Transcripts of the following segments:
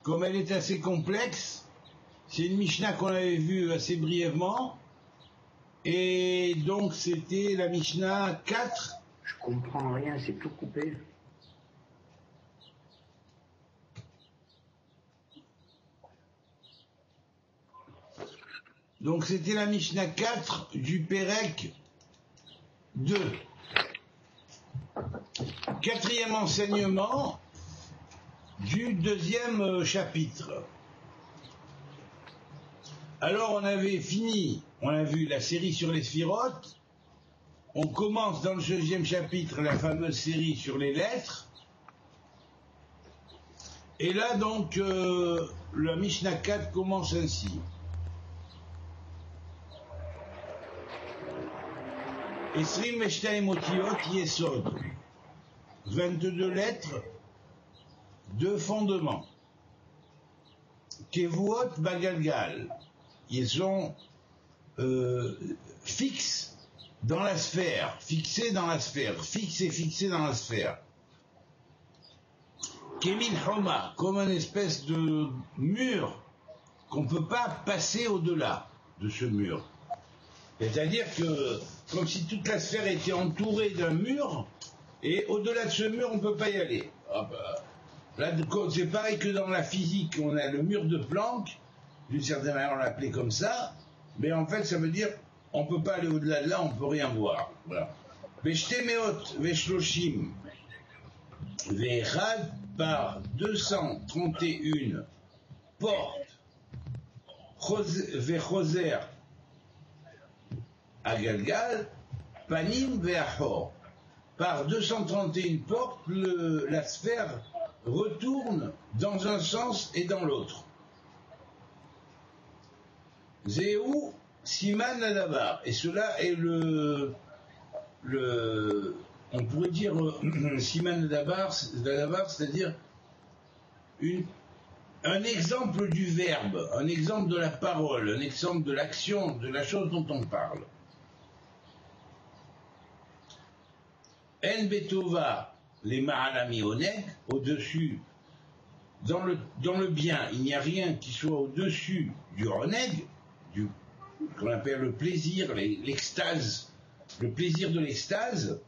comme elle est assez complexe, c'est une Mishnah qu'on avait vue assez brièvement, et donc c'était la Mishnah 4. Je comprends rien, c'est tout coupé. Donc c'était la Mishnah 4 du Pérec 2. Quatrième enseignement du deuxième chapitre. Alors on avait fini, on a vu la série sur les sphirotes, on commence dans le deuxième chapitre la fameuse série sur les lettres, et là donc la Mishnah 4 commence ainsi. Esrim Veshtaim Otiot Yesod, 22 lettres, 2 fondements. Kevuot Bagalgal, ils sont fixes dans la sphère, fixés dans la sphère, fixes et fixés dans la sphère. Kemin Homa, comme une espèce de mur qu'on ne peut pas passer au-delà de ce mur. C'est-à-dire que, comme si toute la sphère était entourée d'un mur, et au-delà de ce mur, on ne peut pas y aller. Ah bah, là, c'est pareil que dans la physique, on a le mur de Planck, d'une certaine manière on l'appelait comme ça, mais en fait ça veut dire on ne peut pas aller au-delà de là, on ne peut rien voir. Voilà. Veshtemeot Veshloshim Vechad par 231 portes Vechoser à Galgal, Panim Ve'achor. Par 231 portes, la sphère retourne dans un sens et dans l'autre. Zéou Siman Adabar. Et cela est on pourrait dire Siman Adabar, c'est-à-dire un exemple du verbe, un exemple de la parole, un exemple de l'action, de la chose dont on parle. En Betova, les Ma'alami Oneg, au-dessus, dans le bien, il n'y a rien qui soit au-dessus du Oneg, qu'on appelle le plaisir, l'extase, le plaisir de l'extase.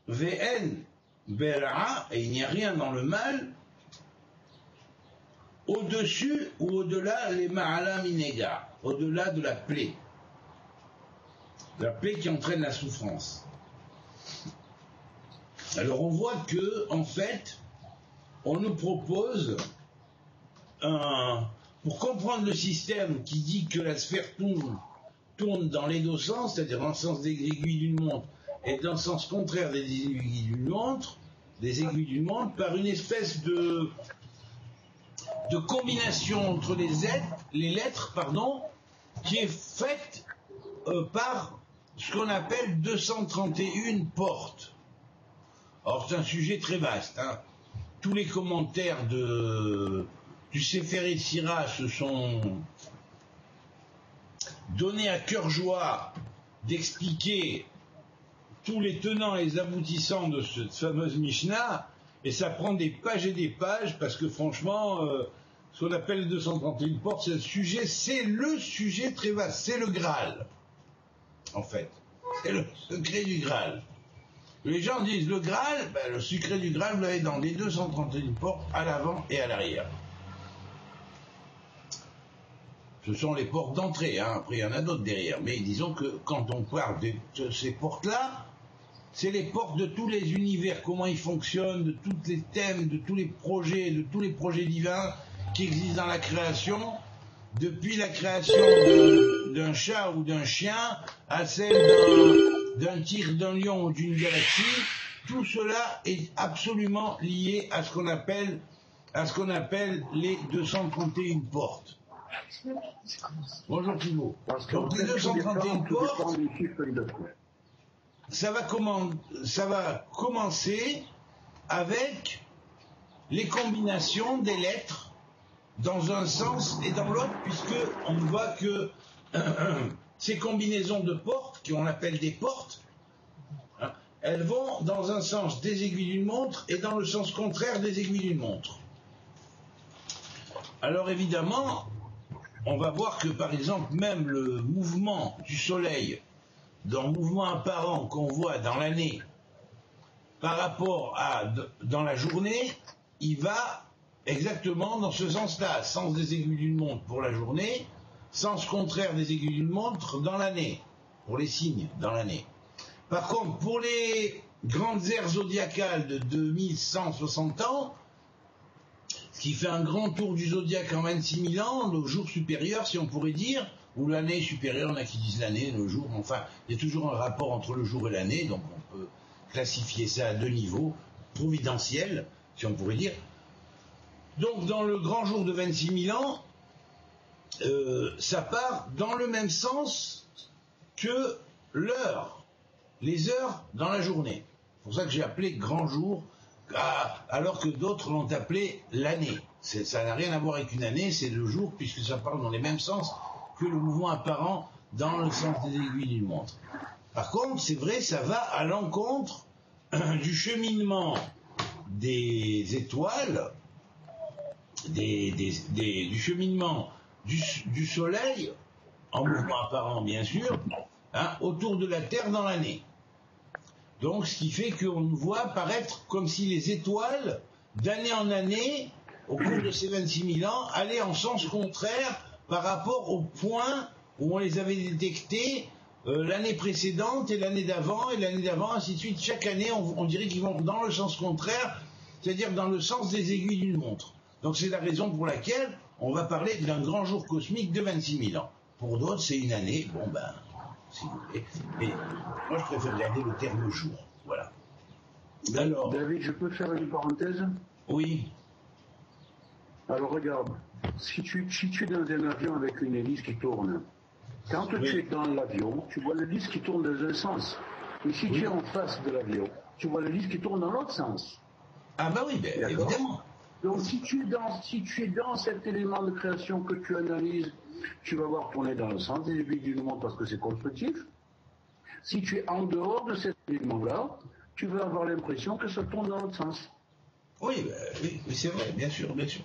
VN Bera, et il n'y a rien dans le mal, au-dessus ou au-delà les Ma'alam Inega, au-delà de la plaie qui entraîne la souffrance. Alors on voit que, en fait, on nous propose pour comprendre le système qui dit que la sphère tourne dans les deux sens, c'est-à-dire dans le sens des aiguilles d'une montre et dans le sens contraire des aiguilles d'une montre, par une espèce de combination entre les lettres, qui est faite par ce qu'on appelle 231 portes. Alors c'est un sujet très vaste, hein. Tous les commentaires du Sefer Yetzira se sont donnés à cœur joie d'expliquer tous les tenants et les aboutissants de cette fameuse Mishnah, et ça prend des pages et des pages, parce que franchement, ce qu'on appelle les 231 portes, c'est le sujet très vaste, c'est le Graal, en fait. C'est le secret du Graal. Les gens disent le Graal, le secret du Graal, vous l'avez dans les 231 portes, à l'avant et à l'arrière. Ce sont les portes d'entrée, hein. Après il y en a d'autres derrière, mais disons que quand on parle de ces portes-là, c'est les portes de tous les univers, comment ils fonctionnent, de tous les thèmes, de tous les projets divins qui existent dans la création, depuis la création d'un chat ou d'un chien à celle d'un tigre, d'un lion ou d'une galaxie. Tout cela est absolument lié à ce qu'on appelle les 231 portes. Bonjour Thibault. Donc les 231 portes, ça va commencer avec les combinations des lettres dans un sens et dans l'autre, puisque on voit que ces combinaisons de portes, qu'on appelle des portes, elles vont dans un sens des aiguilles d'une montre et dans le sens contraire des aiguilles d'une montre. Alors évidemment, on va voir que par exemple même le mouvement du soleil, dans le mouvement apparent qu'on voit dans l'année par rapport à dans la journée, il va exactement dans ce sens-là, sens des aiguilles d'une montre pour la journée, sens contraire des aiguilles d'une montre dans l'année, pour les signes dans l'année. Par contre, pour les grandes aires zodiacales de 2160 ans, ce qui fait un grand tour du zodiaque en 26 000 ans, le jour supérieur, si on pourrait dire, ou l'année supérieure, il y en a qui disent l'année, le jour, enfin, il y a toujours un rapport entre le jour et l'année, donc on peut classifier ça à deux niveaux, providentiels, si on pourrait dire. Donc, dans le grand jour de 26 000 ans, ça part dans le même sens que l'heure, les heures dans la journée. C'est pour ça que j'ai appelé grand jour, alors que d'autres l'ont appelé l'année. Ça n'a rien à voir avec une année, c'est le jour, puisque ça part dans les mêmes sens que le mouvement apparent dans le sens des aiguilles d'une montre. Par contre, c'est vrai, ça va à l'encontre du cheminement des étoiles, du cheminement du soleil, en mouvement apparent bien sûr, autour de la Terre dans l'année. Donc ce qui fait qu'on nous voit apparaître comme si les étoiles, d'année en année, au cours de ces 26 000 ans, allaient en sens contraire par rapport au point où on les avait détectés l'année précédente et l'année d'avant, ainsi de suite. Chaque année, on dirait qu'ils vont dans le sens contraire, c'est-à-dire dans le sens des aiguilles d'une montre. Donc c'est la raison pour laquelle on va parler d'un grand jour cosmique de 26 000 ans. Pour d'autres, c'est une année, bon ben, si vous voulez. Mais moi, je préfère garder le terme jour. Voilà. Alors, David, je peux faire une parenthèse? Oui. Alors regarde, si tu es dans un avion avec une hélice qui tourne, quand tu es dans l'avion, tu vois l'hélice qui tourne dans un sens. Et si tu es en face de l'avion, tu vois l'hélice qui tourne dans l'autre sens. Ah bah oui, ben, évidemment. Donc si tu es dans cet élément de création que tu analyses, tu vas voir tourner dans le sens des aiguilles d'une montre parce que c'est constructif. Si tu es en dehors de cet élément-là, tu vas avoir l'impression que ça tourne dans l'autre sens. Oui, mais c'est vrai, bien sûr, bien sûr.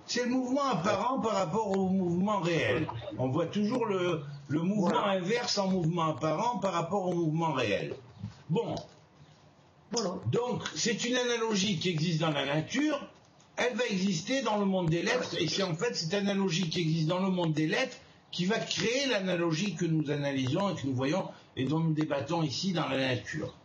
C'est le mouvement apparent par rapport au mouvement réel. On voit toujours le mouvement inverse en mouvement apparent par rapport au mouvement réel. Bon. Voilà. Donc, c'est une analogie qui existe dans la nature, elle va exister dans le monde des lettres, et c'est en fait cette analogie qui existe dans le monde des lettres qui va créer l'analogie que nous analysons et que nous voyons et dont nous débattons ici dans la nature.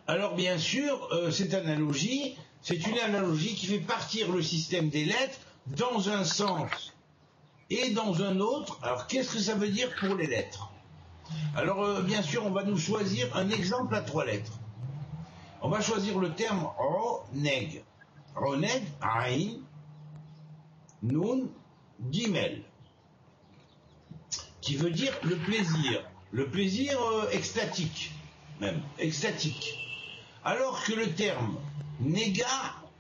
Alors bien sûr, cette analogie, c'est une analogie qui fait partir le système des lettres dans un sens et dans un autre. Alors qu'est-ce que ça veut dire pour les lettres? Alors bien sûr, on va nous choisir un exemple à 3 lettres. On va choisir le terme Roneg. Roneg, Aïn, Nun, Gimel, qui veut dire le plaisir. Le plaisir extatique, même, extatique. Alors que le terme Nega,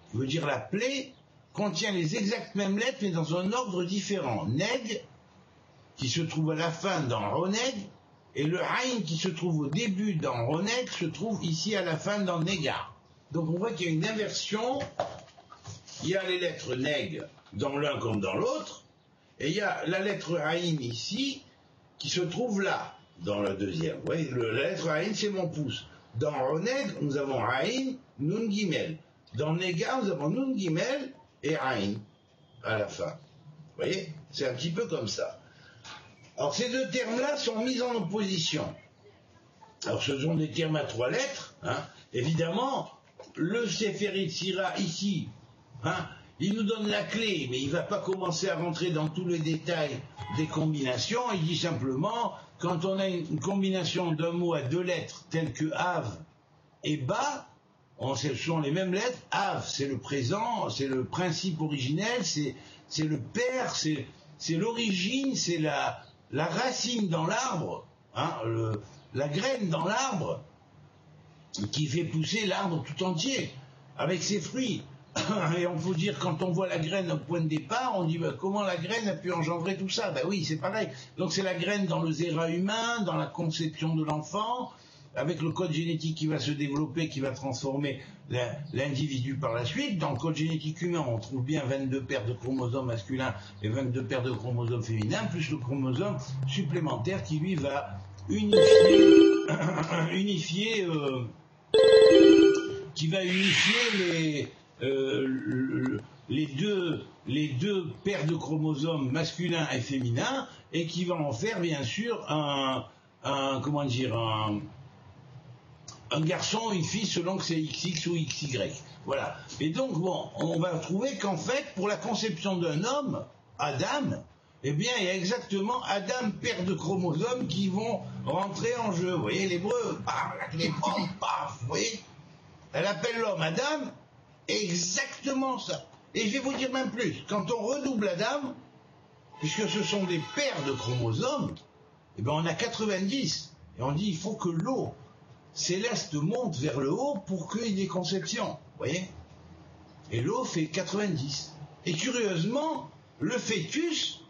qui veut dire la plaie, contient les exactes mêmes lettres, mais dans un ordre différent. Neg, qui se trouve à la fin dans Roneg, et le Aïn, qui se trouve au début dans Roneg, se trouve ici à la fin dans Nega. Donc on voit qu'il y a une inversion. Il y a les lettres Neg dans l'un comme dans l'autre, et il y a la lettre Aïn ici, qui se trouve là, dans la deuxième. Vous voyez, la lettre Aïn, c'est mon pouce. Dans Roneg, nous avons Aïn, Nun, Gimel. Dans Nega, nous avons Nun, Gimel et Aïn à la fin. Vous voyez, c'est un petit peu comme ça. Alors ces deux termes-là sont mis en opposition. Alors ce sont des termes à 3 lettres. Évidemment, le Sefer Sira ici, il nous donne la clé, mais il ne va pas commencer à rentrer dans tous les détails des combinations. Il dit simplement, quand on a une combination d'un mot à 2 lettres, telles que Av et Ba, ce sont les mêmes lettres. Av, c'est le présent, c'est le principe originel, c'est le père, c'est l'origine, c'est la racine dans l'arbre, la graine dans l'arbre, qui fait pousser l'arbre tout entier, avec ses fruits. Et on peut dire, quand on voit la graine au point de départ, on dit comment la graine a pu engendrer tout ça? Oui, c'est pareil. Donc c'est la graine dans le zéra humain, dans la conception de l'enfant, avec le code génétique qui va se développer, qui va transformer l'individu par la suite. Dans le code génétique humain, on trouve bien 22 paires de chromosomes masculins et 22 paires de chromosomes féminins, plus le chromosome supplémentaire qui lui va unifier les deux paires de chromosomes masculins et féminins et qui va en faire bien sûr un garçon ou une fille selon que c'est XX ou XY. Voilà. Et donc bon, on va trouver qu'en fait, pour la conception d'un homme, Adam, eh bien, il y a exactement Adam, paire de chromosomes qui vont rentrer en jeu. Vous voyez, l'hébreu, la clé, paf, vous voyez. Elle appelle l'homme Adam, exactement ça. Et je vais vous dire même plus, quand on redouble Adam, puisque ce sont des paires de chromosomes, eh bien on a 90. Et on dit, il faut que l'eau céleste monte vers le haut pour qu'il y ait conception. Vous voyez? Et l'eau fait 90. Et curieusement, le fœtus,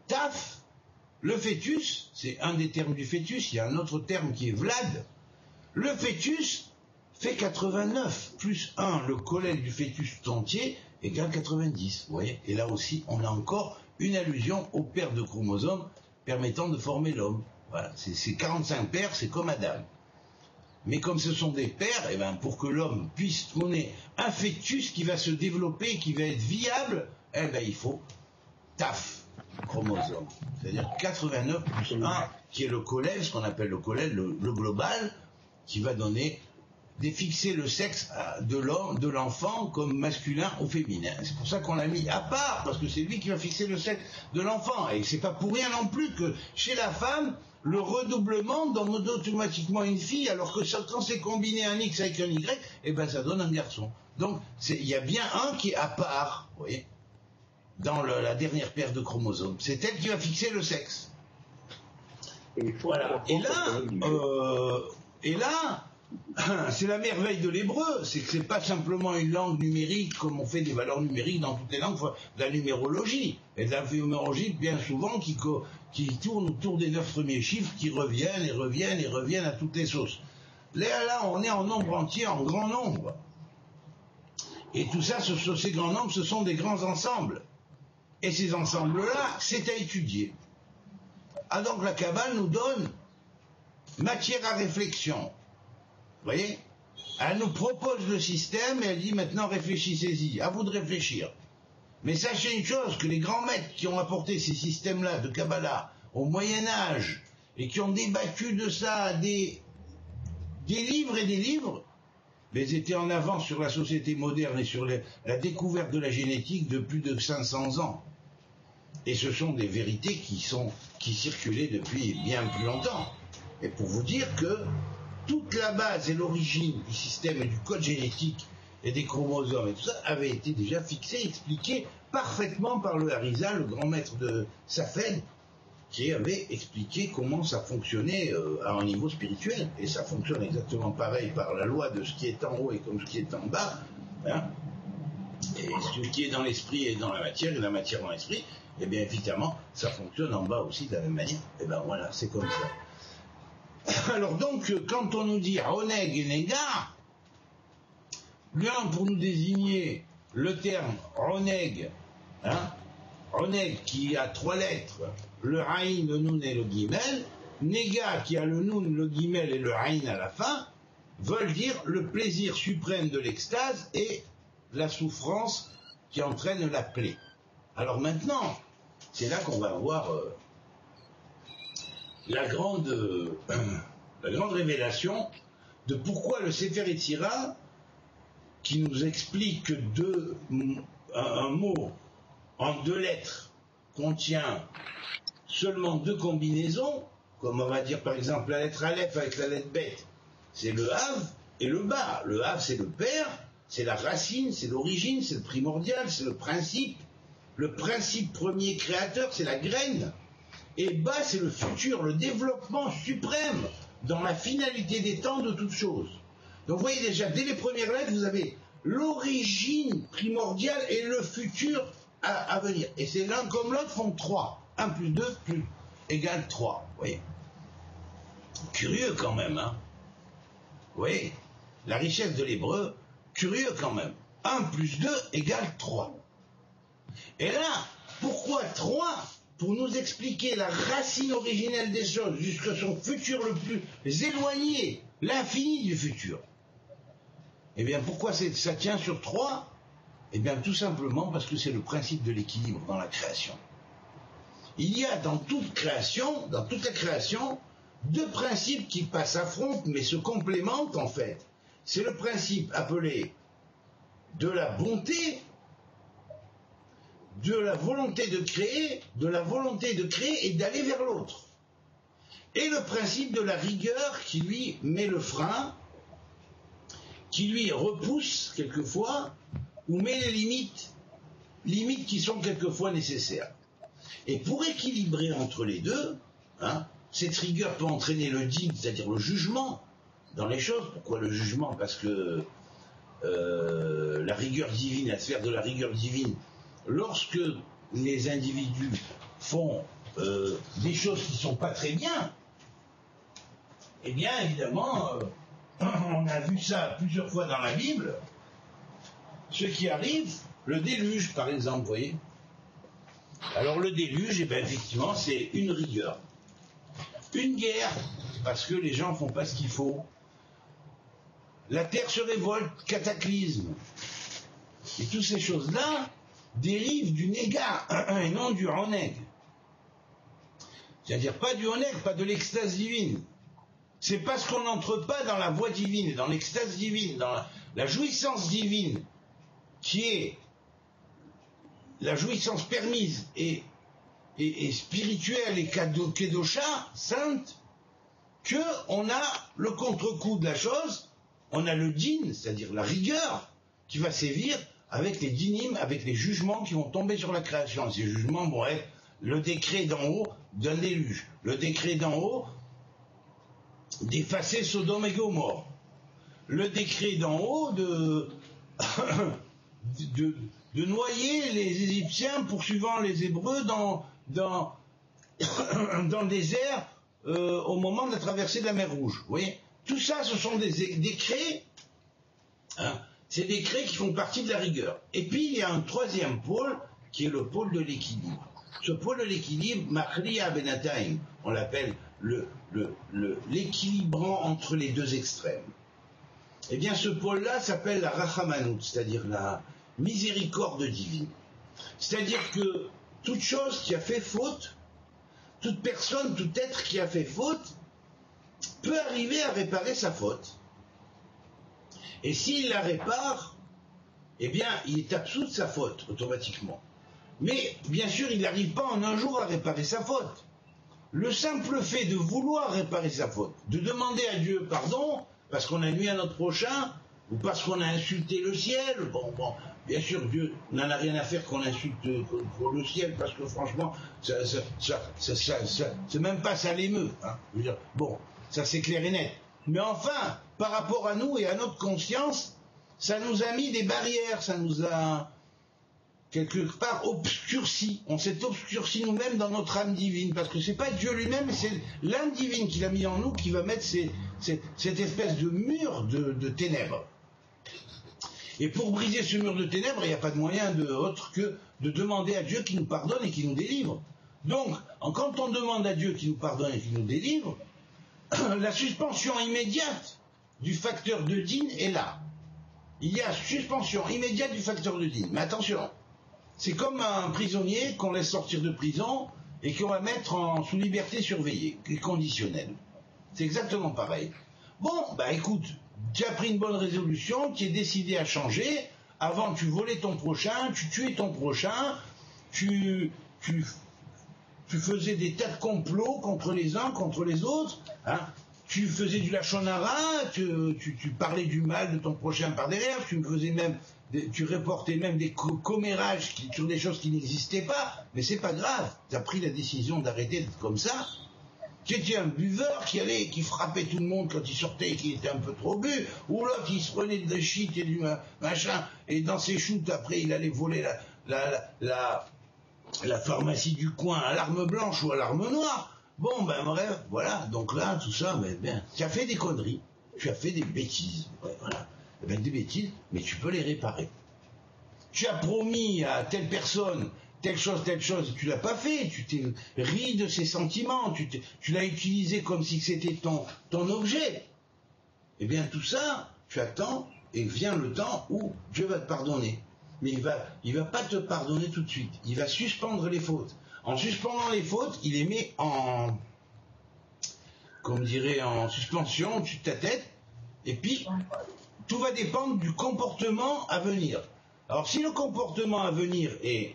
Taf, le fœtus, c'est un des termes du fœtus, il y a un autre terme qui est Vlad. Le fœtus fait 89, plus 1, le collèle du fœtus tout entier, égale 90. Vous voyez? Et là aussi, on a encore une allusion aux paires de chromosomes permettant de former l'homme. Voilà, c'est 45 paires, c'est comme Adam. Mais comme ce sont des paires, eh ben, pour que l'homme puisse tourner un fœtus qui va se développer, qui va être viable, eh ben, il faut Taf, chromosome. C'est-à-dire 89 plus 1, qui est le collèle, ce qu'on appelle le collèle, le global, qui va donner, fixer le sexe de l'enfant comme masculin ou féminin. C'est pour ça qu'on l'a mis à part, parce que c'est lui qui va fixer le sexe de l'enfant. Et c'est pas pour rien non plus que chez la femme, le redoublement donne automatiquement une fille, alors que quand c'est combiné un X avec un Y, eh ben ça donne un garçon. Donc il y a bien un qui est à part, vous voyez, dans la dernière paire de chromosomes. C'est elle qui va fixer le sexe. Voilà. Et là, c'est la merveille de l'hébreu, c'est que c'est pas simplement une langue numérique comme on fait des valeurs numériques dans toutes les langues, de la numérologie. Et de la numérologie bien souvent qui tourne autour des 9 premiers chiffres qui reviennent et reviennent et reviennent à toutes les sauces. Là, on est en nombre entier, en grand nombre. Et tout ça, ces grands nombres, ce sont des grands ensembles. Et ces ensembles-là, c'est à étudier. Ah donc la Kabbale nous donne matière à réflexion. Vous voyez? Elle nous propose le système et elle dit maintenant réfléchissez-y, à vous de réfléchir. Mais sachez une chose, que les grands maîtres qui ont apporté ces systèmes-là de Kabbalah au Moyen-Âge et qui ont débattu de ça des livres et des livres, mais ils étaient en avance sur la société moderne et sur la découverte de la génétique de plus de 500 ans. Et ce sont des vérités qui circulaient depuis bien plus longtemps. Et pour vous dire que toute la base et l'origine du système et du code génétique et des chromosomes et tout ça avait été déjà fixé, expliqué parfaitement par le Harizal, le grand maître de Safed, qui avait expliqué comment ça fonctionnait à un niveau spirituel. Et ça fonctionne exactement pareil par la loi de ce qui est en haut et comme ce qui est en bas. Hein. Et ce qui est dans l'esprit est dans la matière et la matière dans l'esprit. Et bien évidemment, ça fonctionne en bas aussi de la même manière. Et ben voilà, c'est comme ça. Alors donc, quand on nous dit Oneg et Nega, l'un pour nous désigner le terme Oneg, hein, Oneg qui a 3 lettres, le Aïn, le Nun et le Gimel, Nega qui a le Nun, le Gimel et le Aïn à la fin, veulent dire le plaisir suprême de l'extase et la souffrance qui entraîne la plaie. Alors maintenant, c'est là qu'on va avoir la grande révélation de pourquoi le Sefer Yetzira, qui nous explique que un mot en 2 lettres contient seulement 2 combinaisons, comme on va dire par exemple la lettre Aleph avec la lettre Bet, c'est le Hav et le Ba. Le Hav c'est le père, c'est la racine, c'est l'origine, c'est le primordial, c'est le principe premier créateur, c'est la graine. Et Ba, c'est le futur, le développement suprême dans la finalité des temps de toutes choses. Donc vous voyez déjà, dès les premières lettres, vous avez l'origine primordiale et le futur à venir. Et c'est l'un comme l'autre font 3. 1 plus 2 égale 3. Vous voyez. Curieux quand même, hein. Oui, la richesse de l'hébreu, curieux quand même. 1 plus 2 égale 3. Et là, pourquoi 3? Pour nous expliquer la racine originelle des choses jusqu'à son futur le plus éloigné, l'infini du futur. Eh bien, pourquoi ça tient sur 3? Eh bien, tout simplement parce que c'est le principe de l'équilibre dans la création. Il y a dans toute création, dans toute la création, 2 principes qui s'affrontent mais se complémentent en fait. C'est le principe appelé de la bonté, de la volonté de créer et d'aller vers l'autre. Et le principe de la rigueur qui lui met le frein, qui lui repousse quelquefois, ou met les limites qui sont quelquefois nécessaires. Et pour équilibrer entre les deux, hein, cette rigueur peut entraîner le din, c'est-à-dire le jugement dans les choses. Pourquoi le jugement? Parce que la rigueur divine, la sphère de la rigueur divine, lorsque les individus font des choses qui ne sont pas très bien, eh bien évidemment, on a vu ça plusieurs fois dans la Bible, ce qui arrive, le déluge par exemple, vous voyez. Alors le déluge, eh bien, effectivement, c'est une rigueur. Une guerre, parce que les gens ne font pas ce qu'il faut. La terre se révolte, cataclysme. Et toutes ces choses-là dérivent du négat et non du honeg. C'est-à-dire pas du honeg, pas de l'extase divine. C'est parce qu'on n'entre pas dans la voie divine, dans l'extase divine, dans la jouissance divine, qui est la jouissance permise et spirituelle et kedosha, sainte, qu'on a le contre-coup de la chose, on a le din, c'est-à-dire la rigueur, qui va sévir avec les dinim, avec les jugements qui vont tomber sur la création. Ces jugements vont être le décret d'en haut d'un déluge, le décret d'en haut d'effacer Sodome et Gomorrhe, le décret d'en haut de noyer les Égyptiens poursuivant les Hébreux dans le désert au moment de la traversée de la mer Rouge. Vous voyez, tout ça, ce sont des décrets, hein, ces décrets qui font partie de la rigueur. Et puis, il y a un troisième pôle, qui est le pôle de l'équilibre. Ce pôle de l'équilibre, Machriya Benataim, on l'appelle l'équilibrant entre les deux extrêmes. Eh bien, ce pôle-là s'appelle la Rachamanut, c'est-à-dire la miséricorde divine. C'est-à-dire que toute chose qui a fait faute, toute personne, tout être qui a fait faute, peut arriver à réparer sa faute. Et s'il la répare, eh bien, il est absous de sa faute, automatiquement. Mais, bien sûr, il n'arrive pas en un jour à réparer sa faute. Le simple fait de vouloir réparer sa faute, de demander à Dieu pardon, parce qu'on a nuit à notre prochain, ou parce qu'on a insulté le ciel, bon, bien sûr, Dieu n'en a rien à faire qu'on insulte pour le ciel, parce que franchement, c'est même pas ça l'émeut. Hein. Je veux dire, bon, ça c'est clair et net. Mais enfin, par rapport à nous et à notre conscience, ça nous a mis des barrières, ça nous a quelque part obscurci. On s'est obscurci nous-mêmes dans notre âme divine, parce que c'est pas Dieu lui-même, mais c'est l'âme divine qu'il a mis en nous qui va mettre cette espèce de mur de ténèbres. Et pour briser ce mur de ténèbres, il n'y a pas de moyen autre que de demander à Dieu qui nous pardonne et qui nous délivre. Donc, quand on demande à Dieu qui nous pardonne et qui nous délivre, la suspension immédiate du facteur de din est là. Il y a suspension immédiate du facteur de din. Mais attention, c'est comme un prisonnier qu'on laisse sortir de prison et qu'on va mettre sous liberté surveillée, qui est conditionnelle. C'est exactement pareil. Bon, bah écoute, tu as pris une bonne résolution, tu es décidé à changer. Avant, tu volais ton prochain, tu tuais ton prochain, tu faisais des tas de complots contre les uns, contre les autres. Hein. Tu faisais du lachonara, tu parlais du mal de ton prochain par derrière, tu reportais même des commérages sur des choses qui n'existaient pas. Mais c'est pas grave, tu as pris la décision d'arrêter d'être comme ça. Tu étais un buveur qui frappait tout le monde quand il sortait et qui était un peu trop bu, ou l'autre qui se prenait de shit et du machin, et dans ses shoots après il allait voler la pharmacie du coin à l'arme blanche ou à l'arme noire. Bon, ben bref, voilà. Donc là, tout ça, ben, bien, tu as fait des conneries, tu as fait des bêtises. Ouais, voilà. Eh ben, des bêtises, mais tu peux les réparer. Tu as promis à telle personne telle chose, tu l'as pas fait, tu t'es ri de ses sentiments, tu l'as utilisé comme si c'était ton objet. Eh bien tout ça, tu attends et vient le temps où Dieu va te pardonner. Mais il va pas te pardonner tout de suite. Il va suspendre les fautes. En suspendant les fautes, il les met en suspension au-dessus de ta tête. Et puis, tout va dépendre du comportement à venir. Alors si le comportement à venir est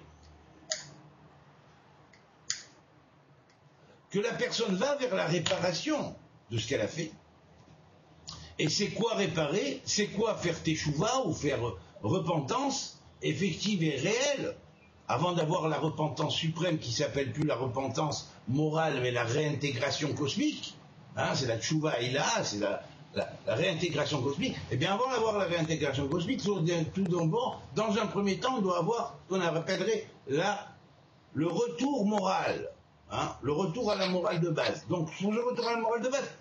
que la personne va vers la réparation de ce qu'elle a fait. Et c'est quoi réparer? C'est quoi faire teshuva ou faire repentance effective et réelle avant d'avoir la repentance suprême qui s'appelle plus la repentance morale mais la réintégration cosmique, hein, c'est la teshuva ilah, c'est la réintégration cosmique. Eh bien avant d'avoir la réintégration cosmique, tout d'abord, dans un premier temps, on doit avoir ce qu'on appellerait le retour moral. Hein, le retour à la morale de base. Donc, pour le retour à la morale de base,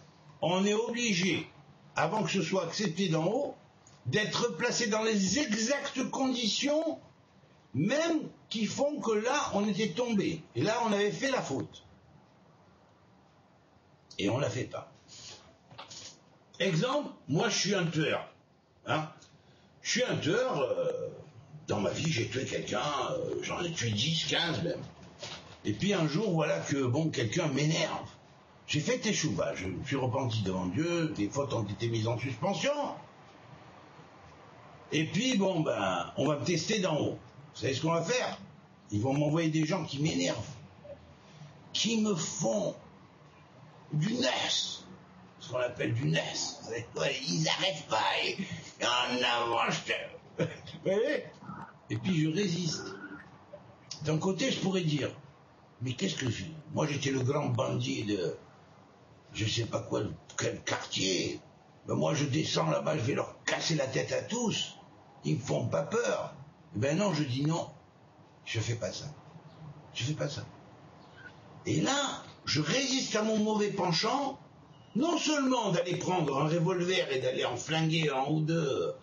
on est obligé, avant que ce soit accepté d'en haut, d'être placé dans les exactes conditions, même qui font que là, on était tombé. Et là, on avait fait la faute. Et on ne la fait pas. Exemple, moi, je suis un tueur. Hein, je suis un tueur, dans ma vie, j'ai tué quelqu'un, j'en ai tué 10, 15 même. Et puis un jour, voilà que, bon, quelqu'un m'énerve. J'ai fait teshuva, je me suis repenti devant Dieu, les fautes ont été mises en suspension. Et puis, bon, ben, on va me tester d'en haut. Vous savez ce qu'on va faire? Ils vont m'envoyer des gens qui m'énervent, qui me font du NES, ce qu'on appelle du NES. Ils n'arrêtent pas, et en avant, vous voyez? Et puis je résiste. D'un côté, je pourrais dire, mais qu'est-ce que je... Moi, j'étais le grand bandit de... je sais pas quoi, quel quartier. Ben moi, je descends là-bas, je vais leur casser la tête à tous. Ils me font pas peur. Ben non, je dis non. Je fais pas ça. Je fais pas ça. Et là, je résiste à mon mauvais penchant, non seulement d'aller prendre un revolver et d'aller en flinguer un ou deux,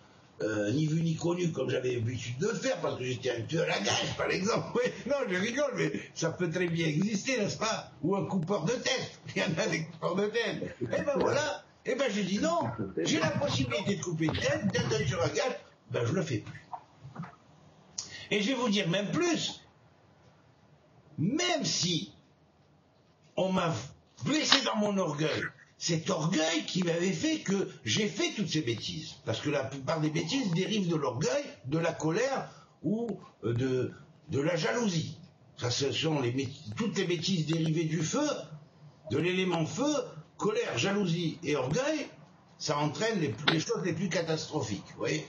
ni vu ni connu comme j'avais l'habitude de le faire, parce que j'étais un tueur à gage, par exemple. Oui, non, je rigole, mais ça peut très bien exister, n'est-ce pas? Ou un coupeur de tête. Il y en a des coupeurs de tête. Et ben voilà. Et ben j'ai dit non. J'ai la possibilité de couper une tête, d'être un tueur à gage. Ben je le fais plus. Et je vais vous dire même plus. Même si on m'a blessé dans mon orgueil, cet orgueil qui m'avait fait que j'ai fait toutes ces bêtises. Parce que la plupart des bêtises dérivent de l'orgueil, de la colère ou de la jalousie. Ça, ce sont toutes les bêtises dérivées du feu, de l'élément feu, colère, jalousie et orgueil, ça entraîne les choses les plus catastrophiques. Vous voyez?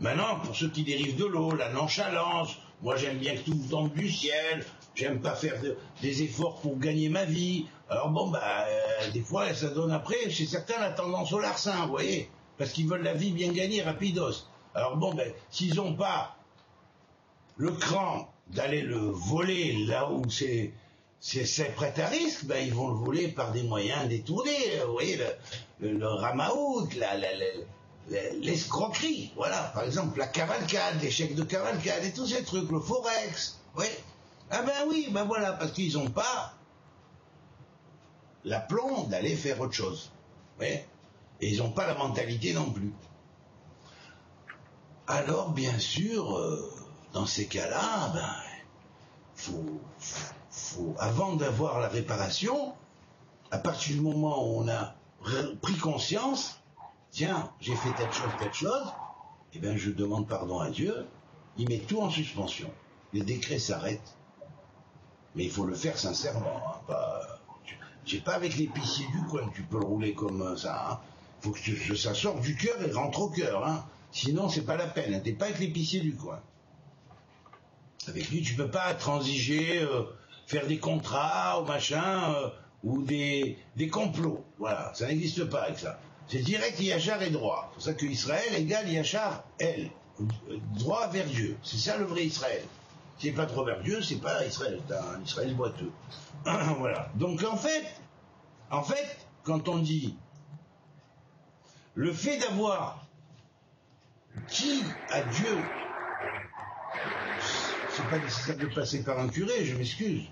Maintenant, pour ceux qui dérivent de l'eau, la nonchalance, moi j'aime bien que tout tombe du ciel, j'aime pas faire des efforts pour gagner ma vie. Alors bon, bah, des fois, ça donne après, chez certains, la tendance au larcin, vous voyez, parce qu'ils veulent la vie bien gagnée, rapidos. Alors bon, ben, s'ils n'ont pas le cran d'aller le voler là où c'est prêt à risque, ben, ils vont le voler par des moyens détournés, vous voyez, le ramaout, l'escroquerie, voilà, par exemple, la cavalcade, les chèques de cavalcade et tous ces trucs, le forex, oui. Ah ben oui, ben voilà, parce qu'ils n'ont pas l'aplomb d'aller faire autre chose. Oui. Et ils n'ont pas la mentalité non plus. Alors, bien sûr, dans ces cas-là, ben, faut, avant d'avoir la réparation, à partir du moment où on a pris conscience, tiens, j'ai fait telle chose, eh bien, je demande pardon à Dieu, il met tout en suspension. Les décrets s'arrêtent. Mais il faut le faire sincèrement. Hein, c'est pas avec l'épicier du coin que tu peux le rouler comme ça. Hein. Faut que ça sorte du cœur et rentre au cœur. Hein. Sinon, c'est pas la peine. Hein. T'es pas avec l'épicier du coin. Avec lui, tu peux pas transiger, faire des contrats ou machin, ou des complots. Voilà, ça n'existe pas avec ça. C'est direct Yachar et droit. C'est pour ça que Israël égale Yachar, elle. Droit vers Dieu. C'est ça le vrai Israël. C'est pas trop vers Dieu, c'est pas Israël, c'est un Israël boiteux. Voilà. Donc en fait, quand on dit le fait d'avoir qui à Dieu, c'est pas nécessaire de passer par un curé, je m'excuse.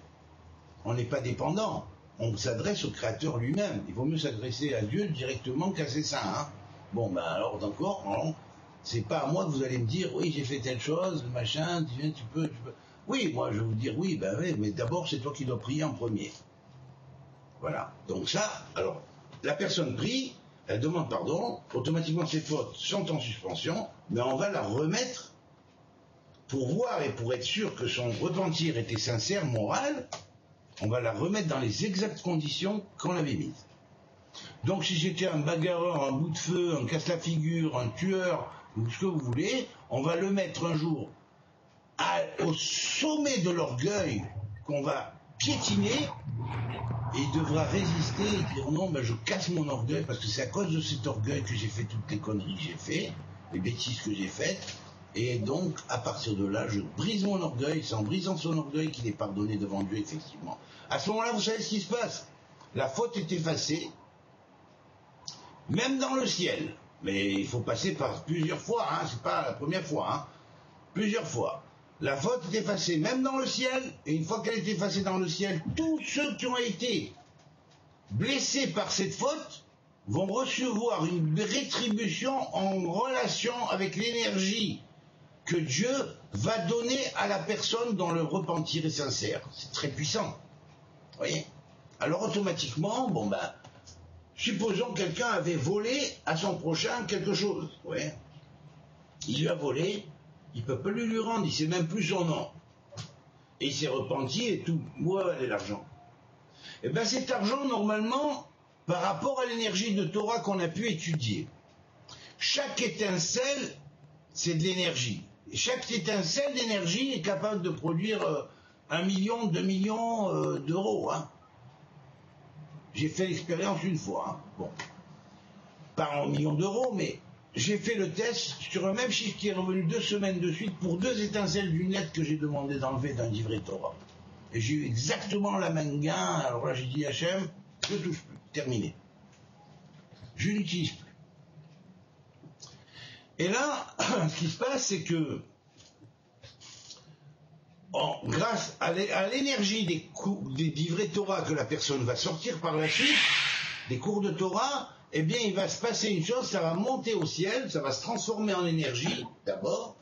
On n'est pas dépendant. On s'adresse au Créateur lui-même. Il vaut mieux s'adresser à Dieu directement qu'à ses saints. Hein. Bon, ben alors d'accord, c'est pas à moi que vous allez me dire, oui, j'ai fait telle chose, machin, tu peux. Oui, moi je vais vous dire oui, ben oui, mais d'abord c'est toi qui dois prier en premier. Voilà. Donc ça, alors, la personne prie, elle demande pardon, automatiquement ses fautes sont en suspension, mais on va la remettre pour voir et pour être sûr que son repentir était sincère, moral, on va la remettre dans les exactes conditions qu'on l'avait mise. Donc si j'étais un bagarreur, un bout de feu, un casse-la-figure, un tueur, ou ce que vous voulez, on va le mettre un jour au sommet de l'orgueil qu'on va piétiner, et il devra résister et dire non, ben je casse mon orgueil, parce que c'est à cause de cet orgueil que j'ai fait toutes les conneries que j'ai fait, les bêtises que j'ai faites, et donc à partir de là, je brise mon orgueil, c'est en brisant son orgueil qu'il est pardonné devant Dieu, effectivement. À ce moment-là, vous savez ce qui se passe. La faute est effacée, même dans le ciel. Mais il faut passer par plusieurs fois, hein, c'est pas la première fois, hein, plusieurs fois. La faute est effacée même dans le ciel, et une fois qu'elle est effacée dans le ciel, tous ceux qui ont été blessés par cette faute vont recevoir une rétribution en relation avec l'énergie que Dieu va donner à la personne dont le repentir est sincère. C'est très puissant. Vous voyez ? Alors automatiquement, bon ben, supposons que quelqu'un avait volé à son prochain quelque chose. Ouais. Il lui a volé, il ne peut pas lui rendre, il ne sait même plus son nom. Et il s'est repenti et tout. Où va aller l'argent ? Eh bien cet argent, normalement, par rapport à l'énergie de Torah qu'on a pu étudier, chaque étincelle, c'est de l'énergie. Et chaque étincelle d'énergie est capable de produire 1 million, 2 millions d'euros. Hein. J'ai fait l'expérience une fois. Hein. Bon, pas 1 million d'euros, mais j'ai fait le test sur un même chiffre qui est revenu 2 semaines de suite pour 2 étincelles d'une lettre que j'ai demandé d'enlever d'un livret Torah. Et j'ai eu exactement la même gain. Alors là, j'ai dit Hachem, je ne touche plus. Terminé. Je n'utilise plus. Et là, ce qui se passe, c'est que grâce à l'énergie des livrets Torah que la personne va sortir par la suite, des cours de Torah, eh bien, il va se passer une chose, ça va monter au ciel, ça va se transformer en énergie, d'abord,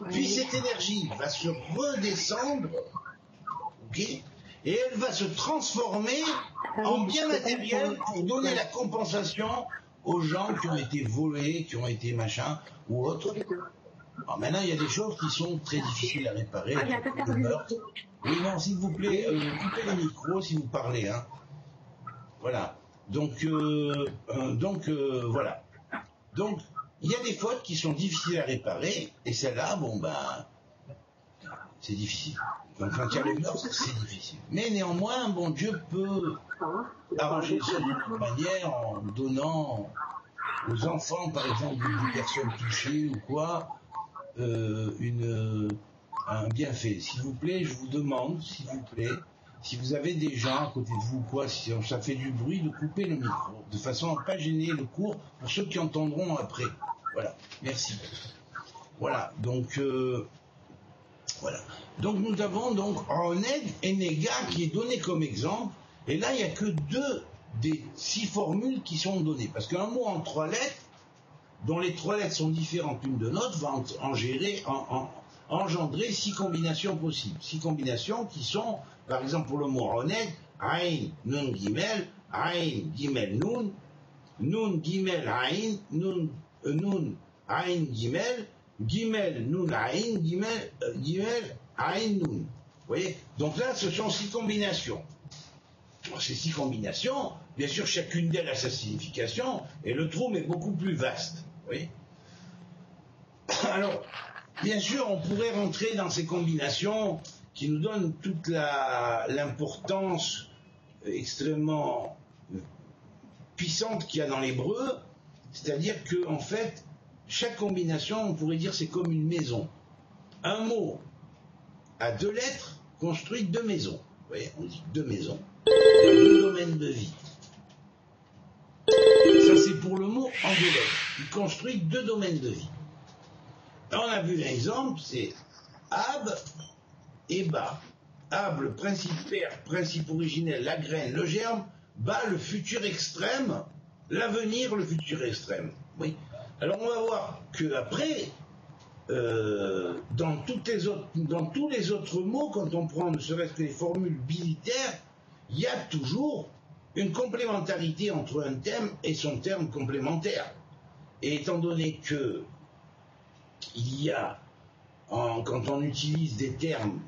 puis cette énergie va se redescendre, ok, et elle va se transformer en bien matériel pour donner la compensation aux gens qui ont été volés, qui ont été machin, ou autres. Alors maintenant, il y a des choses qui sont très difficiles à réparer, le meurtre. Oui, non, s'il vous plaît, coupez le micro si vous parlez, hein. Voilà. Donc, voilà. Donc, il y a des fautes qui sont difficiles à réparer, et celles-là, bon, ben, c'est difficile. Donc, quand il y a le meurtre, c'est difficile. Mais néanmoins, bon, Dieu peut arranger ça d'une manière en donnant aux enfants, par exemple, des personnes touchées ou quoi, un bienfait. S'il vous plaît, je vous demande, s'il vous plaît, si vous avez des gens à côté de vous, quoi, si ça fait du bruit, de couper le micro, de façon à ne pas gêner le cours pour ceux qui entendront après. Voilà, merci. Voilà, donc voilà. Donc nous avons donc Roned et Nega qui est donné comme exemple, et là il n'y a que 2 des 6 formules qui sont données, parce qu'un mot en 3 lettres, dont les 3 lettres sont différentes l'une de l'autre, va engendrer 6 combinations possibles. 6 combinations qui sont, par exemple pour le mot Roned, Ain, Nun, Gimel, Ain, Gimel, Nun, Nun, Gimel, Ain, Nun, Ain, Gimel, Gimel, Nun, Ain, Gimel, Ain, Nun. Vous voyez ? Donc là, ce sont 6 combinations. Alors, ces 6 combinations, bien sûr, chacune d'elles a sa signification, et le trou est beaucoup plus vaste. Vous voyez ? Alors, bien sûr, on pourrait rentrer dans ces combinations qui nous donnent toute l'importance extrêmement puissante qu'il y a dans l'hébreu, c'est-à-dire que, en fait, chaque combination, on pourrait dire, c'est comme une maison. Un mot à 2 lettres construit 2 maisons. Vous voyez, on dit 2 maisons. Il y a 2 domaines de vie. Ça, c'est pour le mot en 2 lettres. Il construit 2 domaines de vie. Là, on a vu un exemple, c'est Ab et Ba. Ab, le principe père, principe originel, la graine, le germe. Ba, le futur extrême, l'avenir, le futur extrême. Oui. Alors, on va voir qu'après, dans tous les autres mots, quand on prend ne serait-ce que les formules bilitaires, il y a toujours une complémentarité entre un terme et son terme complémentaire. Et étant donné que il y a, quand on utilise des termes,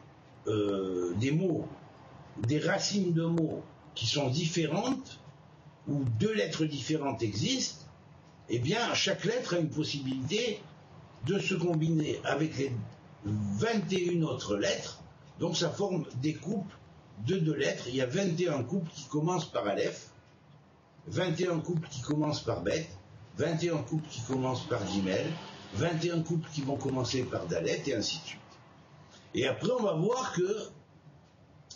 des mots, des racines de mots qui sont différentes, ou 2 lettres différentes existent, eh bien, chaque lettre a une possibilité de se combiner avec les 21 autres lettres, donc ça forme des couples de 2 lettres. Il y a 21 couples qui commencent par Aleph, 21 couples qui commencent par Bet, 21 couples qui commencent par Gimel, 21 couples qui vont commencer par Dalet, et ainsi de suite. Et après, on va voir que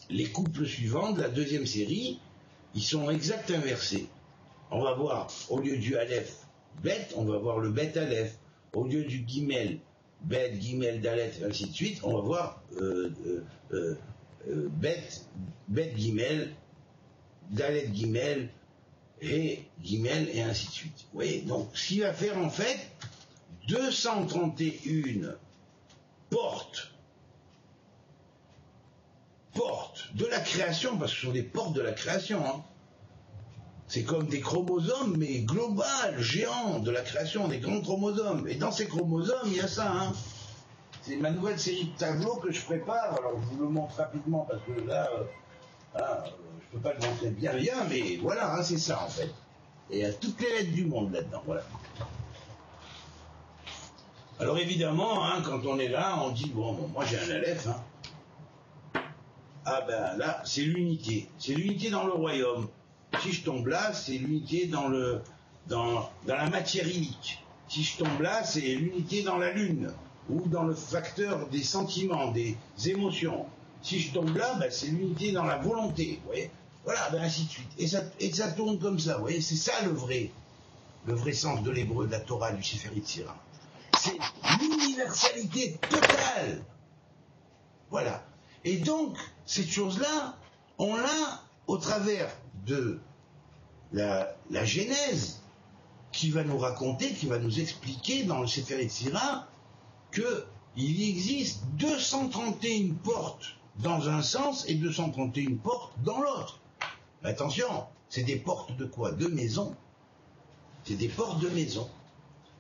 les couples suivants de la deuxième série, ils sont exact inversés. On va voir, au lieu du Aleph, Bet, on va voir le Bet Aleph. Au lieu du Gimel, Bet, Gimel, Dalet, et ainsi de suite, on va voir Bet, Gimel, Dalet, Gimel, et Gimel, et ainsi de suite. Vous voyez, donc, ce qui va faire en fait 231 portes de la création, parce que ce sont des portes de la création, hein. C'est comme des chromosomes, mais global, géants, de la création, des grands chromosomes. Et dans ces chromosomes, il y a ça, hein. C'est ma nouvelle série de tableaux que je prépare. Alors, je vous le montre rapidement, parce que là, je peux pas le montrer bien, mais voilà, hein, c'est ça, en fait. Et il y a toutes les lettres du monde là-dedans, voilà. Alors, évidemment, hein, quand on est là, on dit, bon, moi j'ai un Aleph, hein. Ah ben là, c'est l'unité. C'est l'unité dans le royaume. Si je tombe là, c'est l'unité dans la matière ilique. Si je tombe là, c'est l'unité dans la lune, ou dans le facteur des sentiments, des émotions. Si je tombe là, ben, c'est l'unité dans la volonté, vous voyez. Voilà, ben ainsi de suite. Et ça tourne comme ça, vous voyez. C'est ça le vrai sens de l'hébreu, de la Torah, du Sefer Yetzirah. C'est l'universalité totale. Voilà. Et donc, cette chose-là, on l'a au travers de la Genèse, qui va nous raconter, qui va nous expliquer dans le Sefer Yetzirah qu'il existe 231 portes dans un sens et 231 portes dans l'autre. Attention, c'est des portes de quoi? De maison. C'est des portes de maison.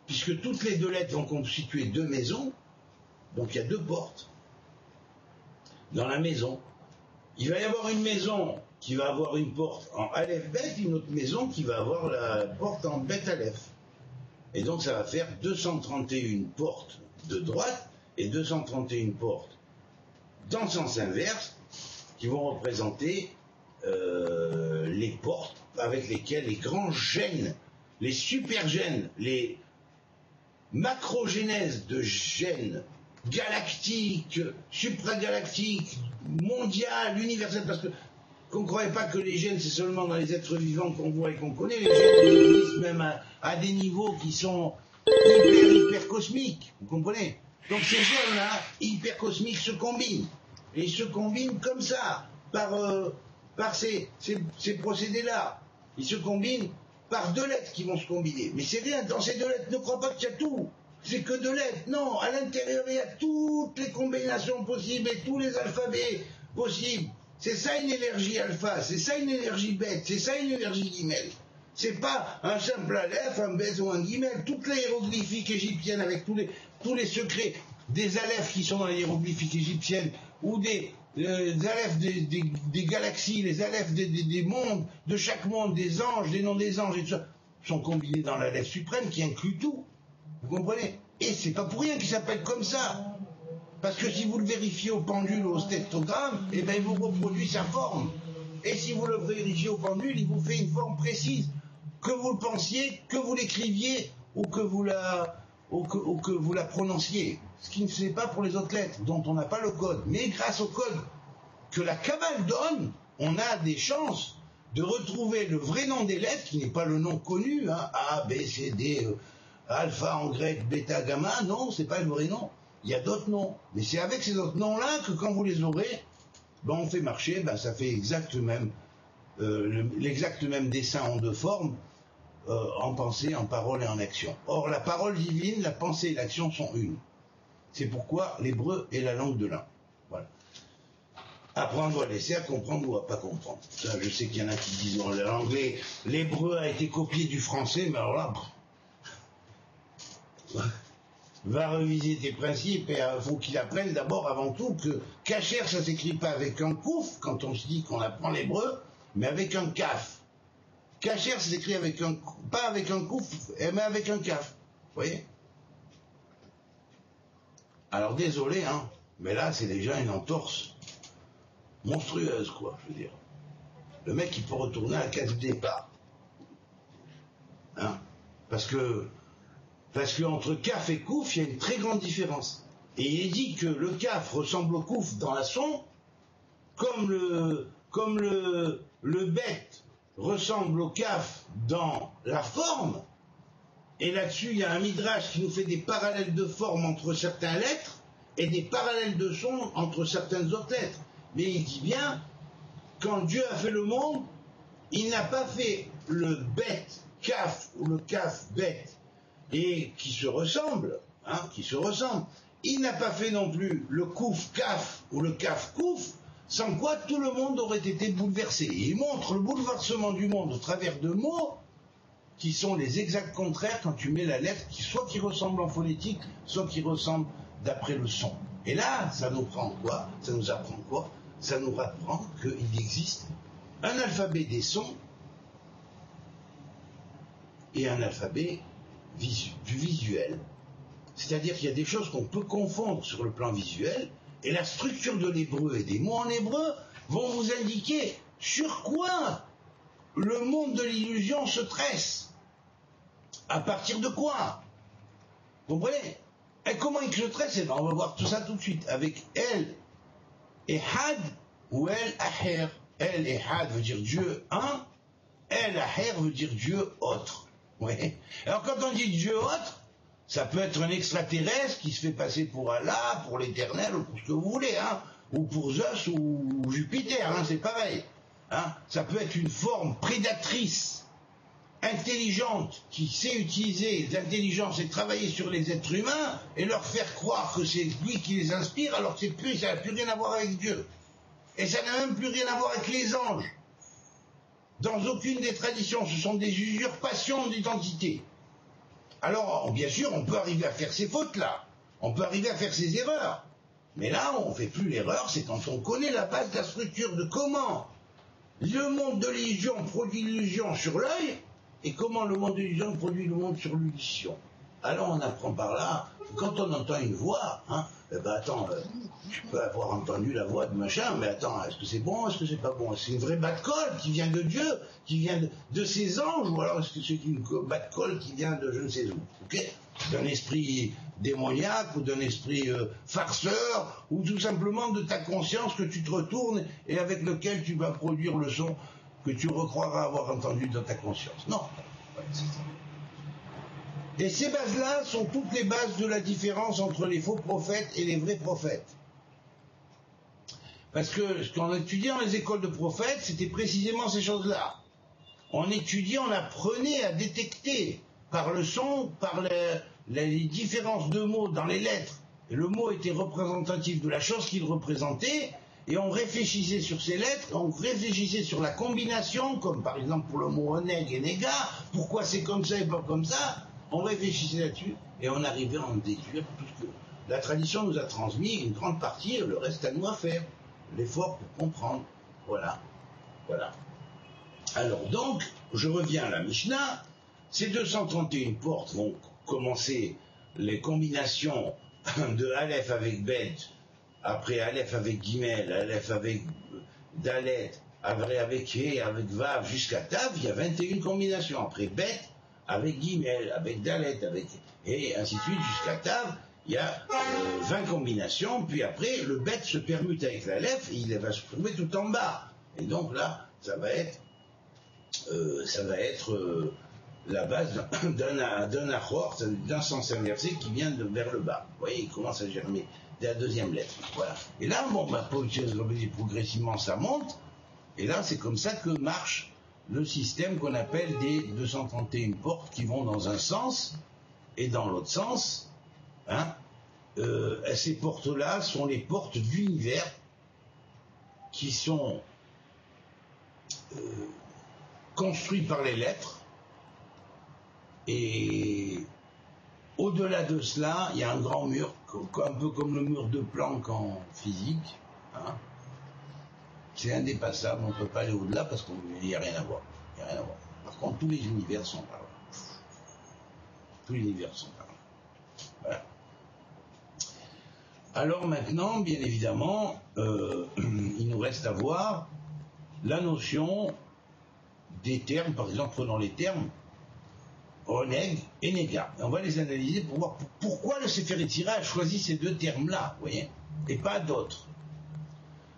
Puisque toutes les 2 lettres vont constituer 2 maisons, donc il y a 2 portes dans la maison. Il va y avoir une maison qui va avoir une porte en Aleph Bet, une autre maison qui va avoir la porte en Bet Aleph. Et donc ça va faire 231 portes de droite et 231 portes dans le sens inverse, qui vont représenter les portes avec lesquelles les grands gènes, les supergènes, les macrogénèses de gènes galactiques, supragalactiques, mondiales, universelles, parce que qu'on ne croyait pas que les gènes c'est seulement dans les êtres vivants qu'on voit et qu'on connaît, les gènes existent même à des niveaux qui sont hyper cosmiques, vous comprenez? Donc ces gènes-là, hyper cosmiques, se combinent, et ils se combinent comme ça, par ces procédés-là. Ils se combinent par 2 lettres qui vont se combiner. Mais c'est rien, dans ces 2 lettres, ne crois pas qu'il y a tout. C'est que 2 lettres. Non, à l'intérieur, il y a toutes les combinaisons possibles et tous les alphabets possibles. C'est ça une énergie alpha, c'est ça une énergie bête, c'est ça une énergie guimel. C'est pas un simple aleph, un bet ou un guimel. Toutes les hiéroglyphiques égyptiennes avec tous les secrets des alephs qui sont dans les hiéroglyphiques égyptiennes, ou des alephs des galaxies, les alephs des mondes, de chaque monde, des anges, des noms des anges et tout ça, sont combinés dans l'aleph suprême qui inclut tout. Vous comprenez? Et c'est pas pour rien qu'il s'appelle comme ça. Parce que si vous le vérifiez au pendule ou au stétogramme, eh ben il vous reproduit sa forme. Et si vous le vérifiez au pendule, il vous fait une forme précise. Que vous le pensiez, que vous l'écriviez, ou que vous ou que vous la prononciez, ce qui ne se fait pas pour les autres lettres, dont on n'a pas le code. Mais grâce au code que la Kabbale donne, on a des chances de retrouver le vrai nom des lettres, qui n'est pas le nom connu, hein, A, B, C, D, alpha en grec, bêta, gamma, non, c'est pas le vrai nom. Il y a d'autres noms. Mais c'est avec ces autres noms-là que quand vous les aurez, ben on fait marcher, ben ça fait l'exact même dessin en deux formes, en pensée, en parole et en action. Or, la parole divine, la pensée et l'action sont une. C'est pourquoi l'hébreu est la langue de l'un. Voilà. Apprendre ou à laisser, à comprendre ou à pas comprendre. Ça, je sais qu'il y en a qui disent l'anglais, l'hébreu a été copié du français, mais alors là, va réviser tes principes et il faut qu'il apprenne d'abord, avant tout, que kasher, ça s'écrit pas avec un kouf, quand on se dit qu'on apprend l'hébreu, mais avec un kaf. Kasher, ça s'écrit avec pas avec un kouf, mais avec un kaf. Vous voyez? Alors désolé, hein, mais là, c'est déjà une entorse monstrueuse, quoi, je veux dire. Le mec, il peut retourner à la case du départ. Hein? Parce que entre kaf et kouf, il y a une très grande différence. Et il est dit que le kaf ressemble au kouf dans la son, comme le bet ressemble au kaf dans la forme. Et là-dessus, il y a un midrash qui nous fait des parallèles de forme entre certaines lettres et des parallèles de son entre certaines autres lettres. Mais il dit bien, quand Dieu a fait le monde, il n'a pas fait le bet kaf ou le kaf bet et qui se ressemblent, hein, qui se ressemblent. Il n'a pas fait non plus le kouf kaf ou le kaf kouf, sans quoi tout le monde aurait été bouleversé. Et il montre le bouleversement du monde au travers de mots qui sont les exacts contraires quand tu mets la lettre soit qui ressemble en phonétique, soit qui ressemble d'après le son. Et là, ça nous prend quoi? Ça nous apprend quoi? Ça nous apprend qu'il existe un alphabet des sons et un alphabet du visuel. C'est-à-dire qu'il y a des choses qu'on peut confondre sur le plan visuel, et la structure de l'hébreu et des mots en hébreu vont vous indiquer sur quoi le monde de l'illusion se tresse. À partir de quoi? Vous comprenez? Et comment il se tresse? Et ben on va voir tout ça tout de suite avec El et Had ou El Aher. El et Had veut dire Dieu un, El Aher veut dire Dieu autre. Ouais. Alors quand on dit Dieu autre, ça peut être un extraterrestre qui se fait passer pour Allah, pour l'éternel, ou pour ce que vous voulez, hein, ou pour Zeus ou Jupiter, hein, c'est pareil. Hein. Ça peut être une forme prédatrice, intelligente, qui sait utiliser l'intelligence et travailler sur les êtres humains et leur faire croire que c'est lui qui les inspire, alors que ça n'a plus rien à voir avec Dieu. Et ça n'a même plus rien à voir avec les anges. Dans aucune des traditions, ce sont des usurpations d'identité. Alors, bien sûr, on peut arriver à faire ces fautes-là. On peut arriver à faire ces erreurs. Mais là, on ne fait plus l'erreur, c'est quand on connaît la base de la structure de comment le monde de l'illusion produit l'illusion sur l'œil et comment le monde de l'illusion produit le monde sur l'audition. Alors, on apprend par là, quand on entend une voix, hein, attends, je peux avoir entendu la voix de machin, mais attends, est-ce que c'est bon, est-ce que c'est pas bon? C'est une vraie bat-colle qui vient de Dieu, qui vient de ses anges, ou alors est-ce que c'est une bat-colle qui vient de je ne sais où, ok? D'un esprit démoniaque, ou d'un esprit farceur, ou tout simplement de ta conscience que tu te retournes et avec lequel tu vas produire le son que tu recroiras avoir entendu dans ta conscience. Non, c'est ça. Et ces bases-là sont toutes les bases de la différence entre les faux prophètes et les vrais prophètes. Parce que ce qu'on étudiait dans les écoles de prophètes, c'était précisément ces choses-là. On étudiait, on apprenait à détecter par le son, par les différences de mots dans les lettres. Et le mot était représentatif de la chose qu'il représentait, et on réfléchissait sur ces lettres, on réfléchissait sur la combinaison, comme par exemple pour le mot oneg et nega, pourquoi c'est comme ça et pas comme ça. On réfléchissait là-dessus et on arrivait à en déduire tout ce que la tradition nous a transmis, une grande partie, le reste à nous à faire. L'effort pour comprendre. Voilà. Voilà. Alors donc, je reviens à la Mishnah. Ces 231 portes vont commencer les combinations de Aleph avec Bet, après Aleph avec Gimel, Aleph avec Dalet, après avec He, avec Vav, jusqu'à Tav, il y a 21 combinations. Après Bet, avec Gimel, avec Dalet, et ainsi de suite, jusqu'à Tav. Il y a 20 combinations, puis après, le bet se permute avec la Lef, et il va se trouver tout en bas. Et donc là, ça va être la base d'un achor, d'un sens inversé qui vient vers le bas. Vous voyez, il commence à germer dès la deuxième lettre. Voilà. Et là, bon, progressivement, ça monte, et là, c'est comme ça que marche le système qu'on appelle des 231 portes qui vont dans un sens, et dans l'autre sens. Hein, ces portes-là sont les portes d'univers qui sont construites par les lettres, et au-delà de cela, il y a un grand mur, un peu comme le mur de Planck en physique. Hein. C'est indépassable, on ne peut pas aller au-delà parce qu'il n'y a rien à voir. Par contre, tous les univers sont par là. Tous les univers sont par là. Voilà. Alors maintenant, bien évidemment, il nous reste à voir la notion des termes. Par exemple, prenons les termes Oneg et Nega. Et on va les analyser pour voir pourquoi le Sefer Yetzirah a choisi ces deux termes-là, vous voyez, et pas d'autres.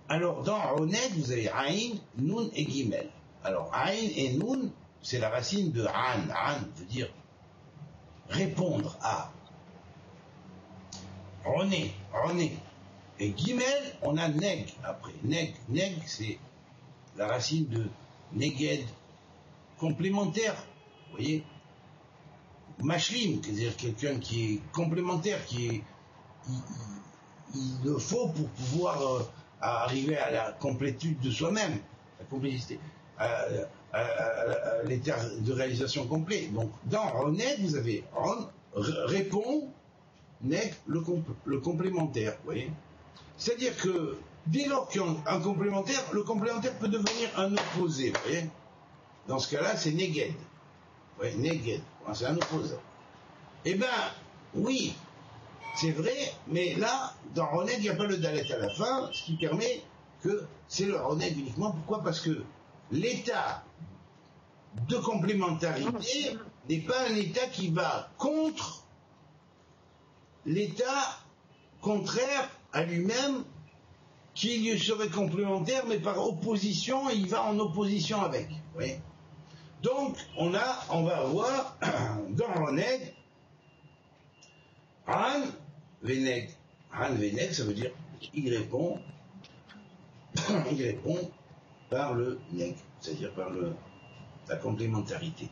Alors, dans Oneg, vous avez Aïn, Nun et Gimel. Alors, Aïn et Nun, c'est la racine de An. An veut dire répondre à. Roné. Et Gimel, on a Neg après. Neg, c'est la racine de Neged, complémentaire, vous voyez. Mashlim, c'est-à-dire quelqu'un qui est complémentaire, il le faut pour pouvoir arriver à la complétude de soi-même, la complexité, à l'état de réalisation complet. Donc, dans Ronet, vous avez répond, Neg, le complémentaire, vous voyez. C'est-à-dire que dès lors qu'il y a un complémentaire, le complémentaire peut devenir un opposé, vous voyez. Dans ce cas-là, c'est Neged. Oui, Neged, c'est un opposant. Eh bien, oui, c'est vrai, mais là, dans Roneg, il n'y a pas le Dalet à la fin, ce qui permet que c'est le Roneg uniquement. Pourquoi ? Parce que l'état de complémentarité n'est pas un état qui va contre l'état contraire à lui-même, qui lui serait complémentaire, mais par opposition, il va en opposition avec. Vous voyez ? Donc, on va avoir dans Roneg, Ran Veneg. Ran Veneg, ça veut dire il répond par le Neg, c'est-à-dire par la complémentarité.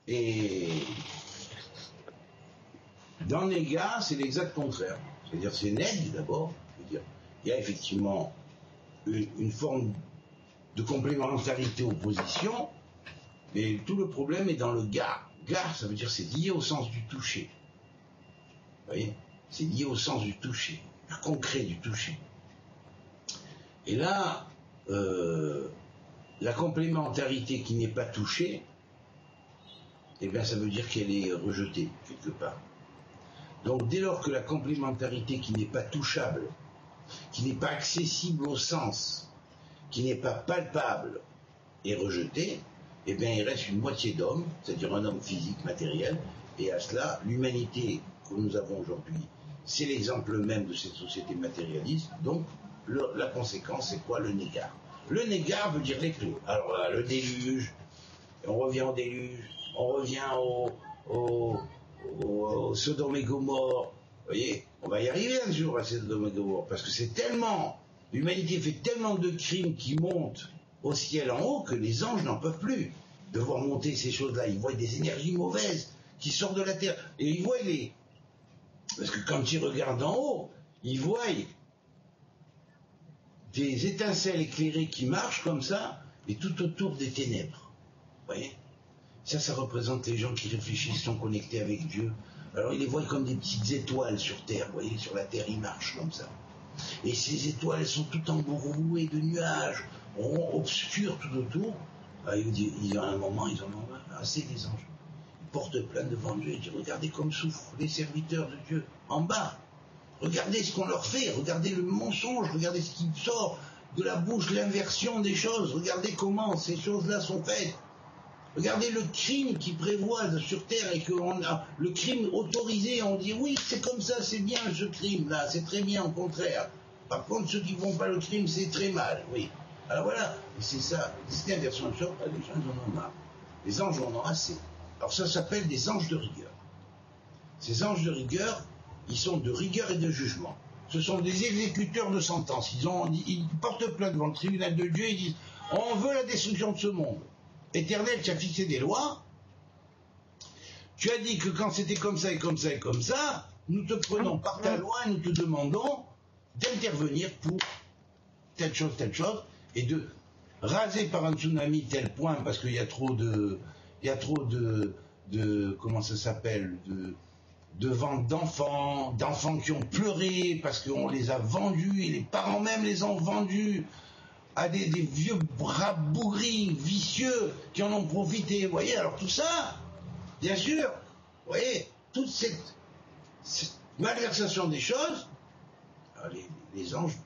Et dans Nega, c'est l'exact contraire. C'est-à-dire c'est Neg d'abord. Il y a effectivement une forme de complémentarité opposition, mais tout le problème est dans le gar. Gar, ça veut dire c'est lié au sens du toucher. Vous voyez ? C'est lié au sens du toucher, du concret du toucher. Et là, la complémentarité qui n'est pas touchée, eh bien ça veut dire qu'elle est rejetée quelque part. Donc dès lors que la complémentarité qui n'est pas touchable, qui n'est pas accessible au sens, qui n'est pas palpable est rejetée, eh bien il reste une moitié d'homme, c'est-à-dire un homme physique, matériel, et à cela, l'humanité que nous avons aujourd'hui, c'est l'exemple même de cette société matérialiste. Donc la conséquence, c'est quoi ? Le négar. Le négar veut dire les clés. Alors le déluge, on revient au déluge, on revient au Sodome et Gomorrhe. Vous voyez, on va y arriver un jour à Sodome et Gomorrhe, parce que c'est tellement, l'humanité fait tellement de crimes qui montent au ciel en haut que les anges n'en peuvent plus de voir monter ces choses-là. Ils voient des énergies mauvaises qui sortent de la terre. Et ils voient parce que quand ils regardent en haut, ils voient des étincelles éclairées qui marchent comme ça, et tout autour des ténèbres. Vous voyez ? Ça représente les gens qui réfléchissent, sont connectés avec Dieu. Alors ils les voient comme des petites étoiles sur terre, vous voyez, sur la terre ils marchent comme ça. Et ces étoiles, elles sont toutes embourrées de nuages, obscures tout autour. À un moment, ils en ont assez des anges. Ils portent plainte devant Dieu et disent, regardez comme souffrent les serviteurs de Dieu en bas. Regardez ce qu'on leur fait, regardez le mensonge, regardez ce qui sort. de la bouche l'inversion des choses. Regardez comment ces choses-là sont faites. Regardez le crime qui prévoit sur Terre et que le crime autorisé, on dit oui, c'est comme ça, c'est bien ce crime-là, c'est très bien, au contraire. Par contre, ceux qui ne font pas le crime, c'est très mal, oui. Alors voilà, c'est ça, c'est l'inversion de choses, les gens en ont marre. Les anges en ont assez. Alors ça s'appelle des anges de rigueur. Ces anges de rigueur, ils sont de rigueur et de jugement. Ce sont des exécuteurs de sentence. Ils portent plainte devant le tribunal de Dieu et disent on veut la destruction de ce monde. Éternel, tu as fixé des lois. Tu as dit que quand c'était comme ça et comme ça et comme ça, nous te prenons par ta loi et nous te demandons d'intervenir pour telle chose, et de raser par un tsunami tel point parce qu'il y a trop de comment ça s'appelle, de ventes d'enfants qui ont pleuré parce qu'on les a vendus et les parents même les ont vendus à des vieux bras bourris, vicieux, qui en ont profité. Vous voyez, alors tout ça, bien sûr, vous voyez, toute cette malversation des choses, les anges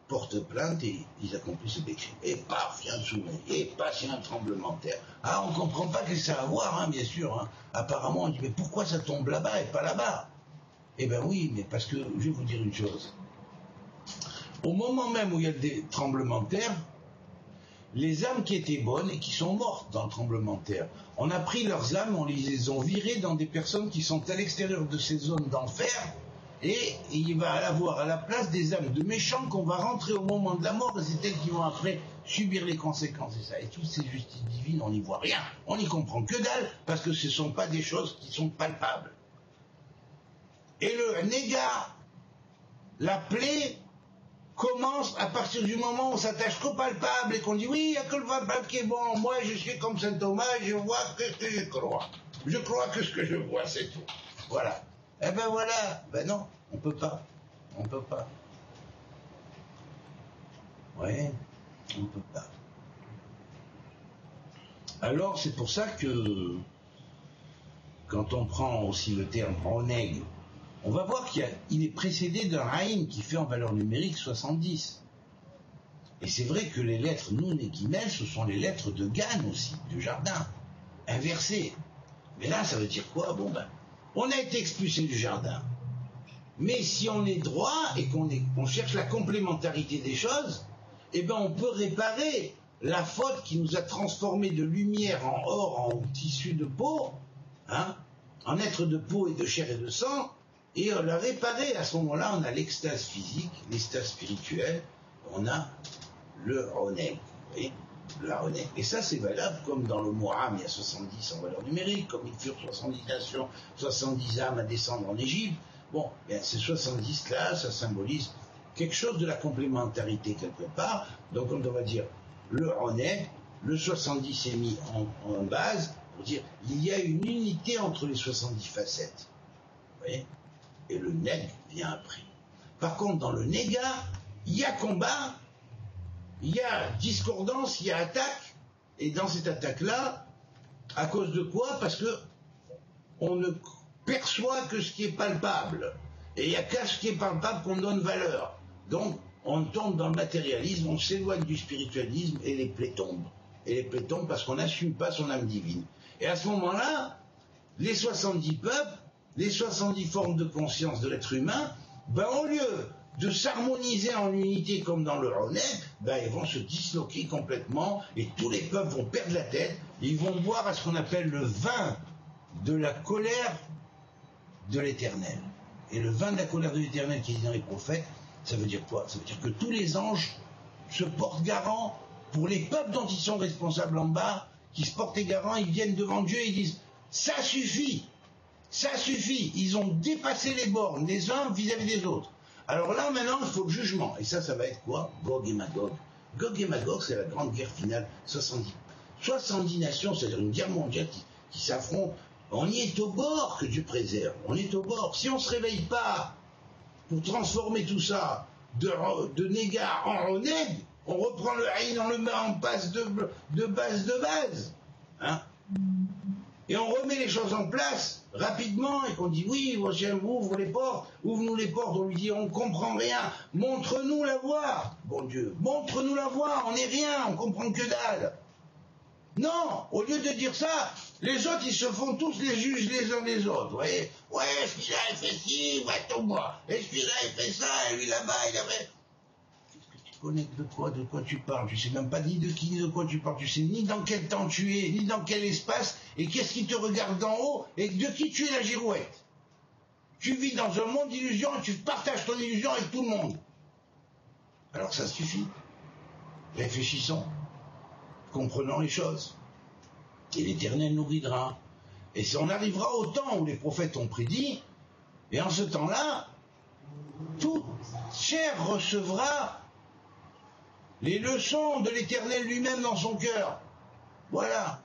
portent plainte et ils accomplissent des crimes. Et paf, il y a un tsunami, et paf, il y a un tremblement de terre. Ah, on ne comprend pas ce que ça a à voir, hein, bien sûr. Hein. Apparemment, on dit, mais pourquoi ça tombe là-bas et pas là-bas? Eh bien oui, mais parce que, je vais vous dire une chose. Au moment même où il y a des tremblements de terre, les âmes qui étaient bonnes et qui sont mortes dans le tremblement de terre, on a pris leurs âmes, on les ont virées dans des personnes qui sont à l'extérieur de ces zones d'enfer, et il va y avoir à la place des âmes de méchants qu'on va rentrer au moment de la mort, et c'est elles qui vont après subir les conséquences de ça. Et toutes ces justices divines, on n'y voit rien, on n'y comprend que dalle, parce que ce ne sont pas des choses qui sont palpables. Et le négat, la plaie, commence à partir du moment où on s'attache qu'au palpable et qu'on dit oui, il n'y a que le palpable qui est bon, moi je suis comme saint Thomas, je vois que ce que je crois. Je crois que ce que je vois, c'est tout. Voilà. Eh ben voilà. Ben non, on peut pas. On peut pas. Ouais, on peut pas. Alors c'est pour ça que quand on prend aussi le terme Oneg, on va voir qu'il est précédé d'un Aïn qui fait en valeur numérique 70. Et c'est vrai que les lettres Nun et Gimel, ce sont les lettres de Gan aussi, du jardin, inversées. Mais là, ça veut dire quoi? Bon ben, on a été expulsé du jardin. Mais si on est droit et qu'on cherche la complémentarité des choses, eh ben on peut réparer la faute qui nous a transformé de lumière en or, en tissu de peau, hein, en être de peau et de chair et de sang, et on l'a réparé. À ce moment-là, on a l'extase physique, l'extase spirituelle, on a le Oneg, vous voyez, la Oneg. Et ça, c'est valable comme dans le Moram, il y a 70 en valeur numérique, comme il furent 70 nations, 70 âmes à descendre en Égypte. Bon, bien, ces 70-là, ça symbolise quelque chose de la complémentarité quelque part. Donc, on va dire le Oneg, le 70 est mis en base, pour dire il y a une unité entre les 70 facettes. Vous voyez? Et le neg vient après. Par contre, dans le négat, il y a combat, il y a discordance, il y a attaque, et dans cette attaque-là, à cause de quoi? Parce que on ne perçoit que ce qui est palpable, et il n'y a qu'à ce qui est palpable qu'on donne valeur. Donc, on tombe dans le matérialisme, on s'éloigne du spiritualisme, et les plaies tombent. Et les plaies tombent parce qu'on n'assume pas son âme divine. Et à ce moment-là, les 70 peuples, les 70 formes de conscience de l'être humain, ben au lieu de s'harmoniser en unité comme dans le Oneg, ben ils vont se disloquer complètement et tous les peuples vont perdre la tête, ils vont boire à ce qu'on appelle le vin de la colère de l'Éternel. Et le vin de la colère de l'Éternel qui est dit dans les prophètes, ça veut dire quoi? Ça veut dire que tous les anges se portent garant pour les peuples dont ils sont responsables en bas, qui se portent garant, ils viennent devant Dieu et ils disent ça suffit. Ça suffit, ils ont dépassé les bornes, les uns vis-à-vis des autres. Alors là, maintenant, il faut le jugement. Et ça va être quoi? Gog et Magog. Gog et Magog, c'est la grande guerre finale. 70 nations, c'est-à-dire une guerre mondiale qui s'affrontent. On y est au bord que Dieu préserve. On est au bord. Si on ne se réveille pas pour transformer tout ça de négat en Oneg, on reprend le Aïn, on le met en base de base. Hein? et on remet les choses en place rapidement, et qu'on dit oui, ouvre les portes, ouvre-nous les portes, on lui dit on comprend rien, montre-nous la voie, bon Dieu, montre-nous la voie, on n'est rien, on comprend que dalle. Non, au lieu de dire ça, les autres ils se font tous les juges les uns les autres, vous voyez, ouais, celui-là il fait ci, ouais, tombe-moi, et celui-là il fait ça, et lui là-bas il a fait... De quoi tu parles, tu sais même pas ni de qui ni de quoi tu parles, tu sais ni dans quel temps tu es, ni dans quel espace, et qu'est-ce qui te regarde d'en haut, et de qui tu es la girouette. Tu vis dans un monde d'illusions et tu partages ton illusion avec tout le monde. Alors ça suffit. Réfléchissons, comprenons les choses, et l'Éternel nous guidera. Et on arrivera au temps où les prophètes ont prédit, et en ce temps-là, toute chair recevra les leçons de l'Éternel lui-même dans son cœur. Voilà.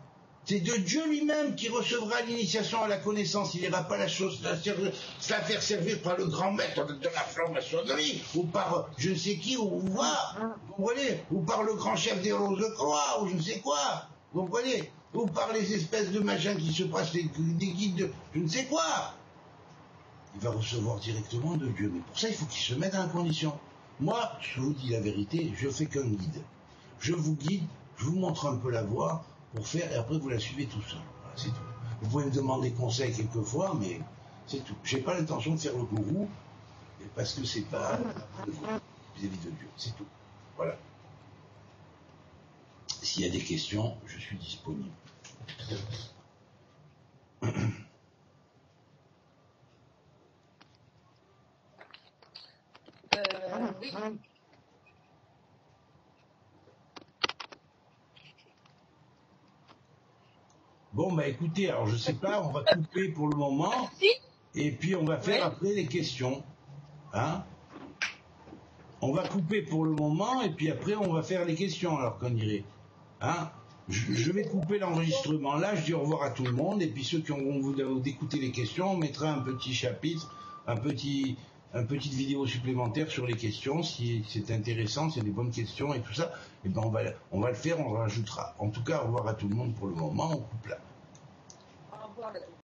C'est de Dieu lui-même qui recevra l'initiation à la connaissance. Il n'ira pas se la faire servir par le grand maître de la franc-maçonnerie, ou par je ne sais qui, ou voir, vous comprenez, ou par le grand chef des roses de croix, ou je ne sais quoi, vous comprenez, ou par les espèces de machins qui se passent, des guides de je ne sais quoi. Il va recevoir directement de Dieu. Mais pour ça, il faut qu'il se mette dans la condition. Moi, je vous dis la vérité, je fais qu'un guide. Je vous guide, je vous montre un peu la voie pour faire, et après vous la suivez tout seul. Voilà, c'est tout. Vous pouvez me demander conseil quelquefois, mais c'est tout. J'ai pas l'intention de faire le gourou, parce que c'est pas vis-à-vis de Dieu, c'est tout. Voilà. S'il y a des questions, je suis disponible. Oui. Bon, bah écoutez, alors je sais pas, on va couper pour le moment, et puis on va faire après les questions. Hein? On va couper pour le moment, et puis après on va faire les questions, alors qu'on dirait. Hein? Je vais couper l'enregistrement là, je dis au revoir à tout le monde, et puis ceux qui ont voulu d'écouter les questions, on mettra un petit chapitre, une petite vidéo supplémentaire sur les questions, si c'est intéressant, c'est des bonnes questions et tout ça, et ben on va le faire, on rajoutera. En tout cas, au revoir à tout le monde pour le moment, on coupe là. Au revoir.